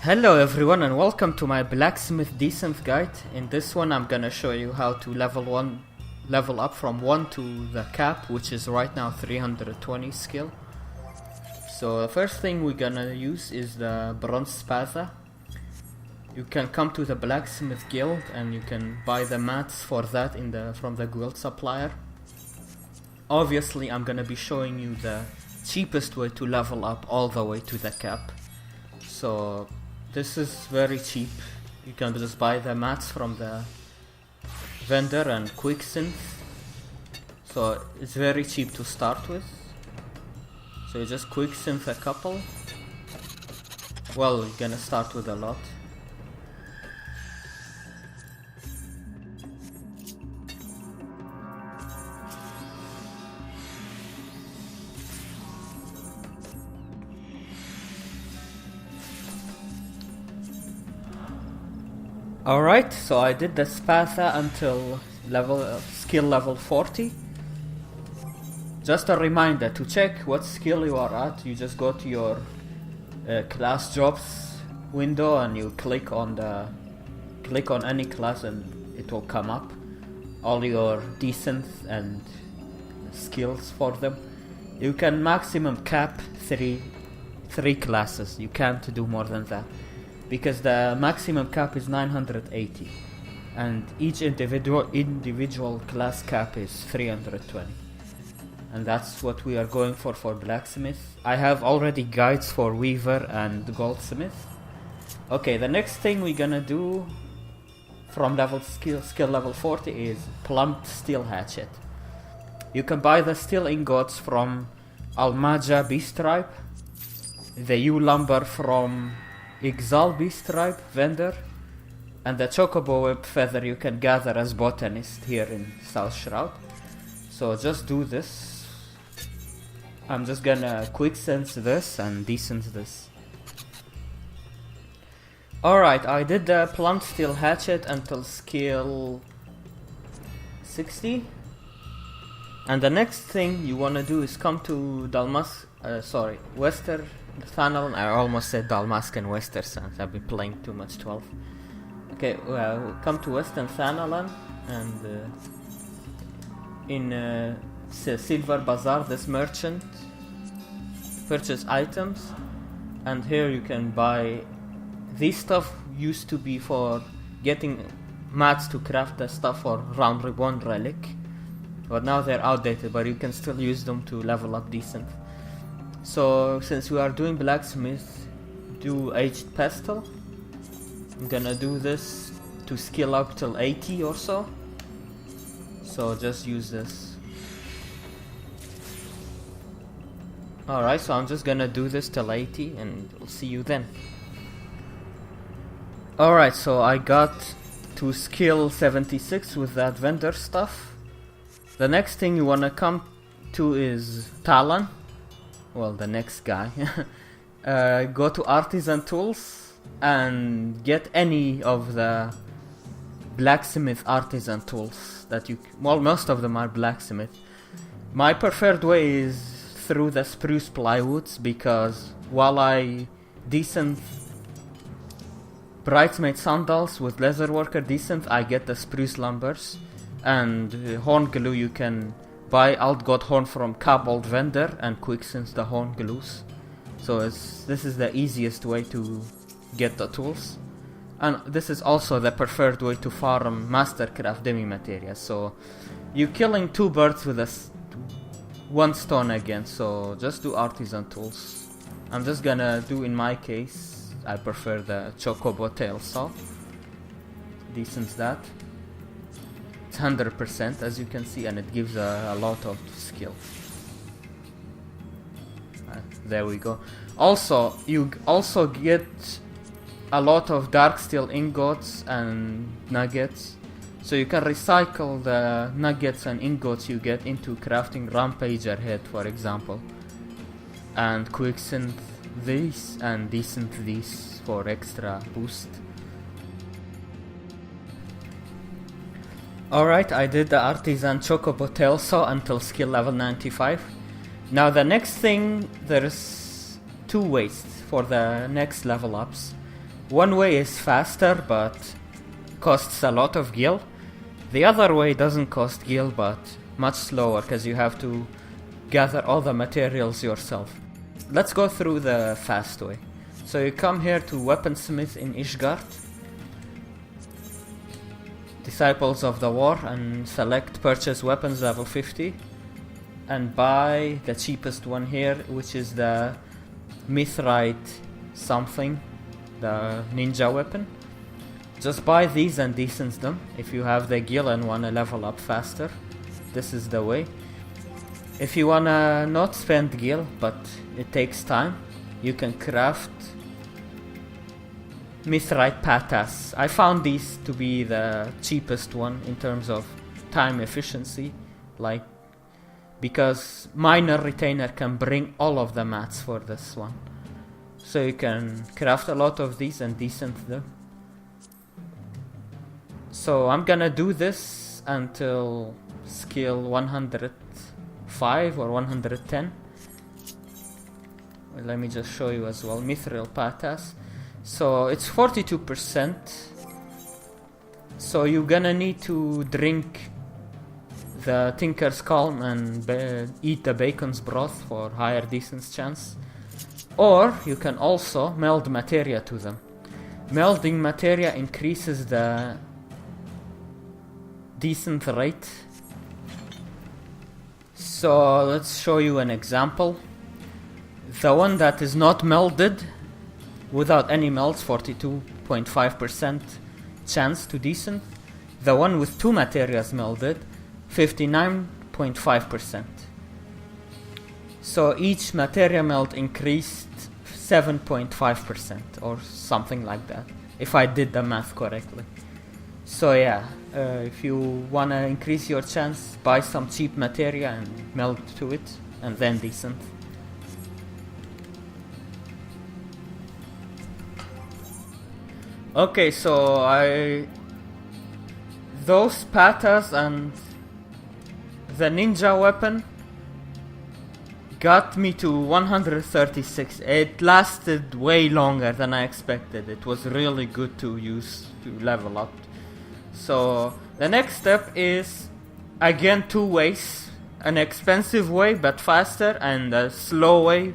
Hello everyone and welcome to my Blacksmith Desynth guide. In this one I'm gonna show you how to level up from 1 to the cap, which is right now 320 skill. So the first thing we're gonna use is the bronze Spatha. You can come to the Blacksmith guild and you can buy the mats for that from the guild supplier. Obviously I'm gonna be showing you the cheapest way to level up all the way to the cap. So this is very cheap. You can just buy the mats from the vendor and quicksynth. So it's very cheap to start with. So you just quicksynth a couple. Well, you're gonna start with a lot. Alright, so I did the Spatha until skill level 40. Just a reminder, to check what skill you are at, you just go to your class jobs window and you click on any class and it will come up. All your desynth and skills for them. You can maximum cap three classes, you can't do more than that. Because the maximum cap is 980 and each individual class cap is 320, and that's what we are going for Blacksmith. I have already guides for Weaver and Goldsmith. Okay, the next thing we're gonna do from skill level 40 is Plumed steel hatchet. You can buy the steel ingots from Almaja Beast Tribe, the U lumber from Exal Beast Tribe vendor, and the Chocobo Web Feather you can gather as botanist here in South Shroud. So just do this. I'm just gonna quicksynth this and desynth this. Alright, I did the Plumed steel hatchet until skill 60. And the next thing you wanna do is come to Western Thanalan. I almost said Dalmascan Western Sands. I've been playing too much 12. Okay, well, come to Western Thanalan and in Silver Bazaar, this merchant purchase items, and here you can buy these stuff. Used to be for getting mats to craft the stuff for Round Ribbon Relic, but now they're outdated, but you can still use them to level up decent. So since we are doing Blacksmith, do aged Pestel. I'm gonna do this to skill up till 80 or so. So just use this. Alright, so I'm just gonna do this till 80 and we'll see you then. Alright, so I got to skill 76 with that vendor stuff. The next thing you wanna come to is Talon. Well, the next guy. Go to Artisan tools and get any of the Blacksmith Artisan tools that most of them are Blacksmith. My preferred way is through the spruce plywoods, because while I desynth Bridesmaid sandals with leatherworker desynth, I get the spruce lumbers, and horn glue you can buy Outgot horn from Cobalt vendor and quicksynth the horn glues. So this is the easiest way to get the tools, and this is also the preferred way to farm Mastercraft demi materials. So you're killing two birds with one stone again. So just do Artisan tools. I'm just gonna do, in my case, I prefer the Chocobo tail saw. Desynth that. 100% as you can see, and it gives a lot of skill. There we go. Also, you also get a lot of dark steel ingots and nuggets, so you can recycle the nuggets and ingots you get into crafting Rampager head, for example, and quicksynth these and desynth these for extra boost. Alright, I did the Artisan Chocobo tail saw until skill level 95. Now the next thing, there's two ways for the next level ups. One way is faster but costs a lot of gil. The other way doesn't cost gil but much slower because you have to gather all the materials yourself. Let's go through the fast way. So you come here to Weaponsmith in Ishgard, Disciples of the War, and select Purchase Weapons level 50 and buy the cheapest one here, which is the Mythrite something, the ninja weapon. Just buy these and decent them if you have the gil and wanna level up faster. This is the way. If you wanna not spend gil but it takes time, you can craft Mythrite patas. I found these to be the cheapest one in terms of time efficiency, because Minor Retainer can bring all of the mats for this one. So you can craft a lot of these and decent them. So I'm gonna do this until skill 105 or 110. Well, let me just show you as well. Mithril patas. So it's 42%. So you're gonna need to drink the Tinker's Calm and eat the bacon's broth for higher decence chance. Or you can also meld materia to them. Melding materia increases the decent rate. So let's show you an example. The one that is not melded, without any melds, 42.5% chance to decent. The one with 2 materials melded, 59.5%. So each materia meld increased 7.5% or something like that, if I did the math correctly. So yeah, if you wanna increase your chance, buy some cheap materia and meld to it, and then decent. Okay, so those patas and the ninja weapon got me to 136. It lasted way longer than I expected. It was really good to use to level up. So the next step is again 2 ways. An expensive way but faster, and a slow way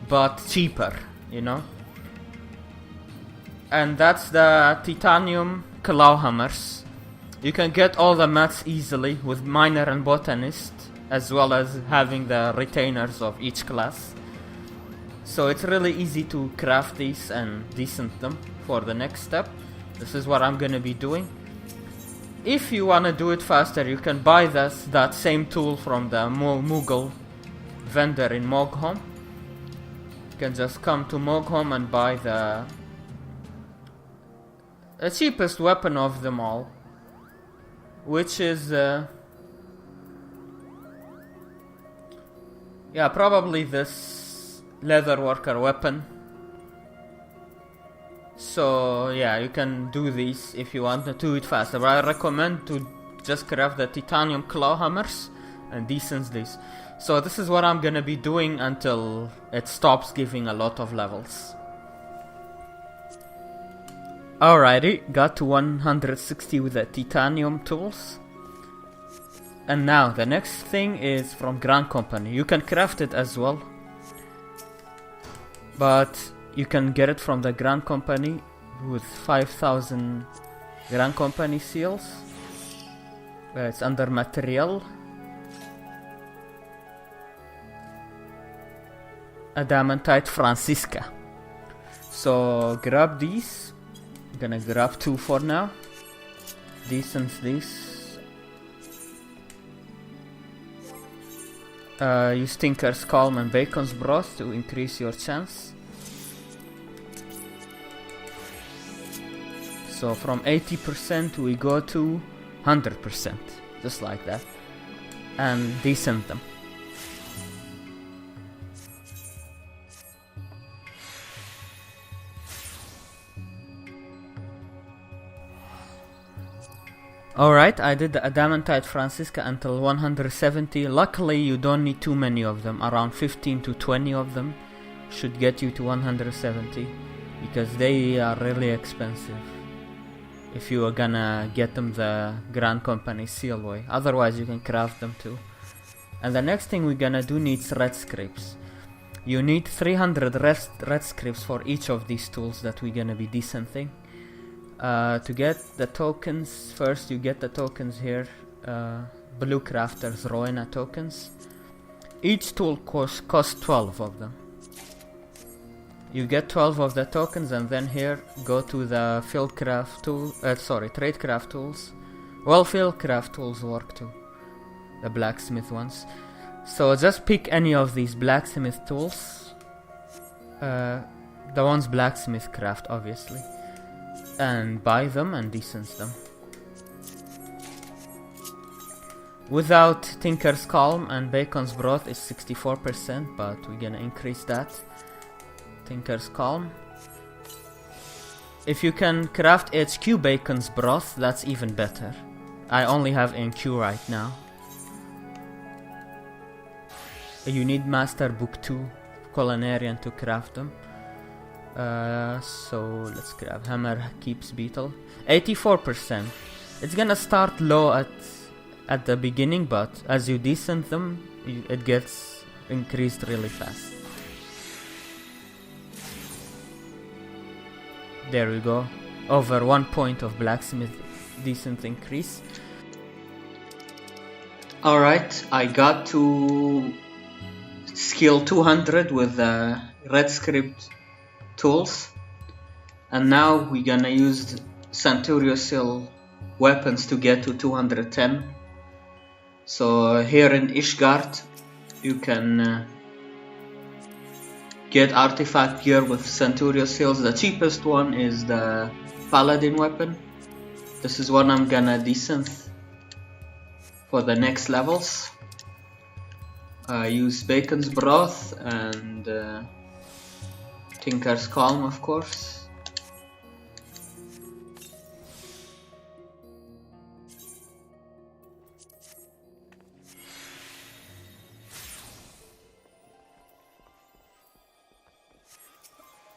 but cheaper, you know. And that's the titanium claw hammers. You can get all the mats easily with miner and botanist, as well as having the retainers of each class. So it's really easy to craft these and decent them for the next step. This is what I'm gonna be doing. If you wanna do it faster, you can buy that same tool from the Mughal vendor in Mogholm. You can just come to Mogholm and buy the cheapest weapon of them all, which is probably this leatherworker weapon. So yeah, you can do these if you want to do it faster, but I recommend to just craft the titanium claw hammers and decent these. So this is what I'm gonna be doing until it stops giving a lot of levels. Alrighty, got to 160 with the titanium tools. And now the next thing is from Grand Company. You can craft it as well, but you can get it from the Grand Company with 5,000 Grand Company seals. It's under material. Adamantite Francisca. So grab these. I'm gonna grab 2 for now. Decent these. Use Tinker's Calm and Bacon's Broth to increase your chance. So from 80% we go to 100%, just like that, and decent them. Alright, I did the Adamantite Francisca until 170. Luckily you don't need too many of them. Around 15 to 20 of them should get you to 170. because they are really expensive if you are gonna get them the Grand Company seal way. Otherwise you can craft them too. And the next thing we're gonna do needs red scripts. You need 300 red scripts for each of these tools that we're gonna be desyncing. To get the tokens, first you get the tokens here, Blue Crafters Rowena tokens. Each tool costs 12 of them. You get 12 of the tokens, and then here go to the Fieldcraft tool, Tradecraft tools. Well, Fieldcraft tools work too, the Blacksmith ones. So just pick any of these Blacksmith tools, the ones Blacksmith craft obviously, and buy them and desynth them. Without Tinker's Calm and Bacon's Broth is 64%, but we're gonna increase that. Tinker's Calm. If you can craft HQ Bacon's Broth, that's even better. I only have NQ right now. You need Master Book 2 Culinarian to craft them. So let's grab Hammer Keeps Beetle. 84%. It's gonna start low at the beginning, but as you desynth them, it gets increased really fast. There we go. Over 1 point of Blacksmith desynth increase. Alright, I got to skill 200 with the red script tools, and now we're gonna use Centurio seal weapons to get to 210. So here in Ishgard you can get artifact gear with Centurio seals. The cheapest one is the Paladin weapon. This is one I'm gonna desynth for the next levels. Use Bacon's Broth and Tinker's Calm, of course.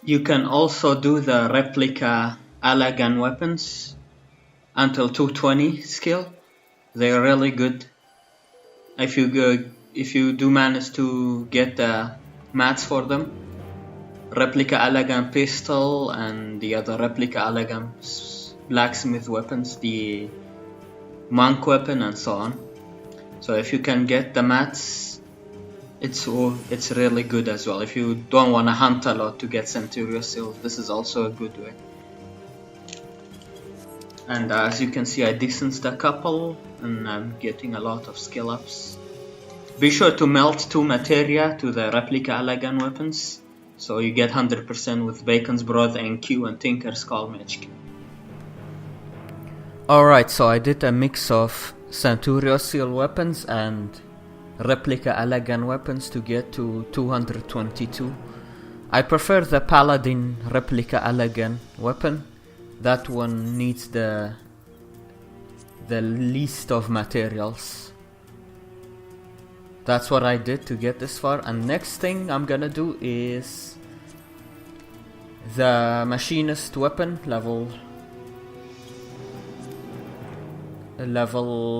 You can also do the Replica Allagan weapons until 220 skill. They're really good. If you do manage to get the mats for them. Replica Allagan Pestel and the other Replica Allagan Blacksmith weapons, the Monk weapon and so on. So if you can get the mats, it's really good as well. If you don't want to hunt a lot to get Centurio seals, this is also a good way. And as you can see, I desynced a couple and I'm getting a lot of skill ups. Be sure to melt 2 materia to the Replica Allagan weapons, so you get 100% with Bacon's Broth, NQ and Tinker's Calm HQ. Alright, so I did a mix of Centurio seal weapons and Replica Allagan weapons to get to 222. I prefer the Paladin Replica Allagan weapon. That one needs the least of materials. That's what I did to get this far. And next thing I'm gonna do is the Machinist weapon, level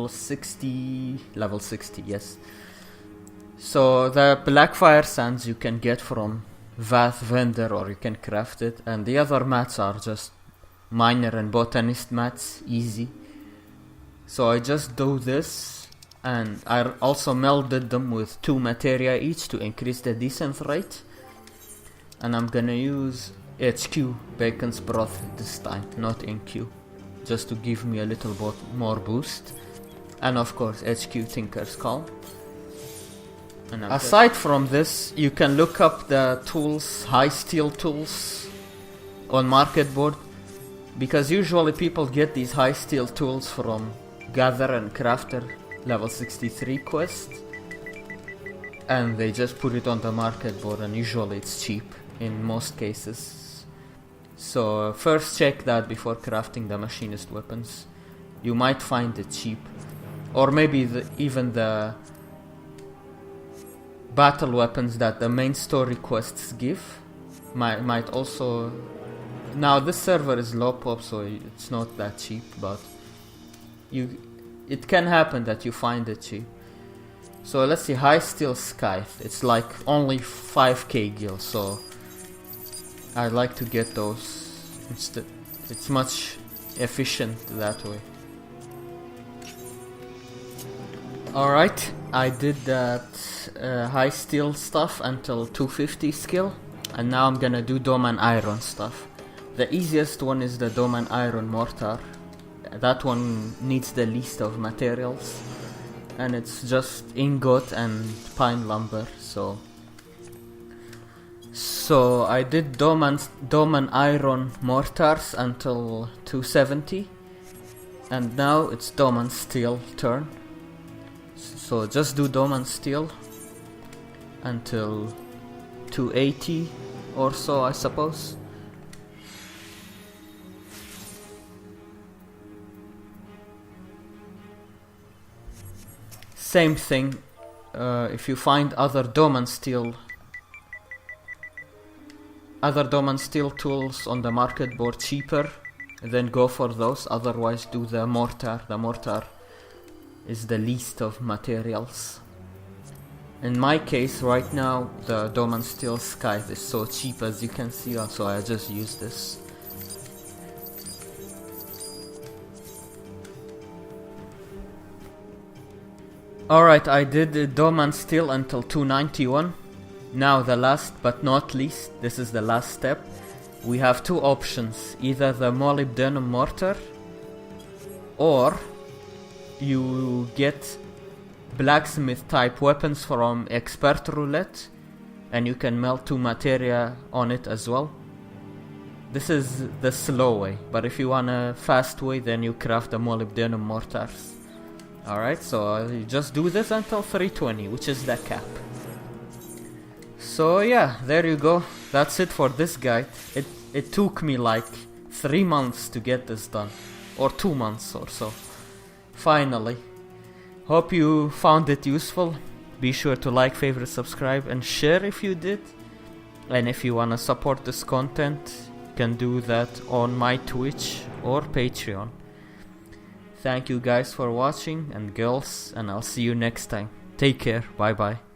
60, yes. So the Blackfire Sands you can get from Vath Vendor, or you can craft it, and the other mats are just Miner and Botanist mats, easy. So I just do this, and I also melded them with 2 materia each to increase the desynth rate. And I'm gonna use HQ Bacon's Broth this time, not NQ, just to give me a little bit more boost. And of course HQ Tinker's Calm. And aside from this, you can look up the tools, high steel tools on market board, because usually people get these high steel tools from Gather and Crafter level 63 quest, and they just put it on the market board, and usually it's cheap in most cases. So first check that before crafting the Machinist weapons. You might find it cheap, or maybe even the battle weapons that the main story quests give might also Now this server is low pop, so it's not that cheap, but it can happen that you find it cheap. So let's see, High Steel Scythe. It's like only 5k gil, so I like to get those. It's much efficient that way. Alright, I did that high steel stuff until 250 skill, and now I'm gonna do Doman Iron stuff. The easiest one is the Doman Iron Mortar. That one needs the least of materials, and it's just ingot and pine lumber. So I did Doman Iron Mortars until 270, and now it's Doman Steel turn. So just do Doman Steel until 280 or so, I suppose. Same thing, if you find other Doman Steel tools on the market board cheaper, then go for those. Otherwise do the Mortar. The Mortar is the least of materials. In my case right now the Doman Steel Scythe is so cheap, as you can see, so I just use this. Alright, I did the Doman Steel until 291. Now the last but not least, this is the last step. We have two options, either the Molybdenum Mortar, or you get Blacksmith type weapons from Expert Roulette, and you can melt 2 materia on it as well. This is the slow way, but if you want a fast way, then you craft the Molybdenum Mortars. Alright, so you just do this until 320, which is the cap. So yeah, there you go. That's it for this guide. It took me like 3 months to get this done, or 2 months or so. Finally. Hope you found it useful. Be sure to like, favorite, subscribe, and share if you did. And if you wanna support this content, you can do that on my Twitch or Patreon. Thank you guys for watching, and girls, and I'll see you next time. Take care, bye bye.